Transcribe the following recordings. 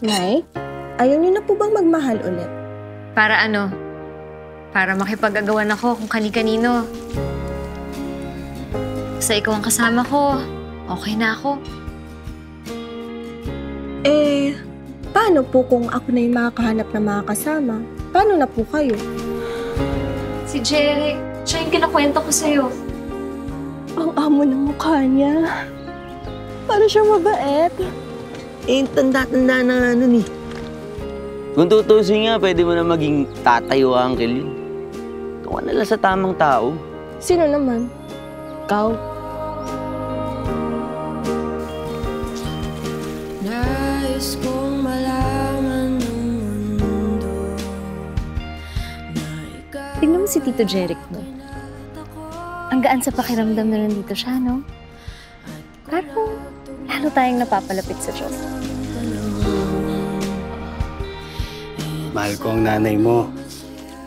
Nay, ayaw niyo na po bang magmahal ulit? Para ano? Para makipag-agawan ako kung kani-kanino. Sa ikaw ang kasama ko, okay na ako. Paano po kung ako na yung makakahanap ng mga kasama? Paano na po kayo? Si Jeric, siya yung kinakwento ko sa'yo. Ang amo ng mukha niya. Para siyang mabait. Tanda-tanda na nga nun eh. Kung tutusin nga, pwede mo na maging tatay o uncle yun. Tuwa na lang sa tamang tao. Sino naman? Ikaw? Nais kong malaman ng mundo na ikaw. Tingnan mo si Tito Jeric mo. Ang gaan sa pakiramdam na nandito siya, no? Parang lalo tayong napapalapit sa Diyos. Mahal ko ang nanay mo.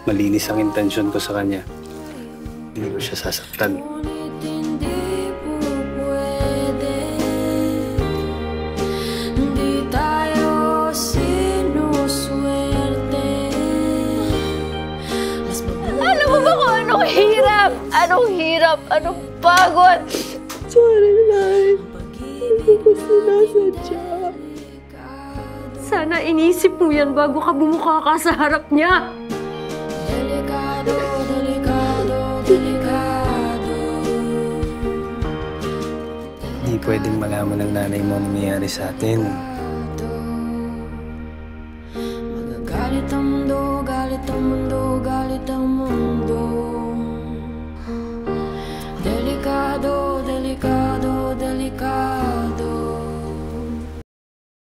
Malinis ang intensyon ko sa kanya. Hindi ko siya sasaktan. Ngunit hindi po pwede. Hindi tayo sinuswerte. Mas mabuti. Alam mo ba kung anong hirap? Anong hirap? Anong pagod? Sorry, Nay. Hindi ko sinasadya. Sana inisip mo yan bago ka bumuka ka sa harap niya. Delikado, delikado, delikado. Hindi pwedeng malaman ng nanay mo ang nangyayari sa atin. Magagalit ang mundo, galit ang mundo, galit ang mundo.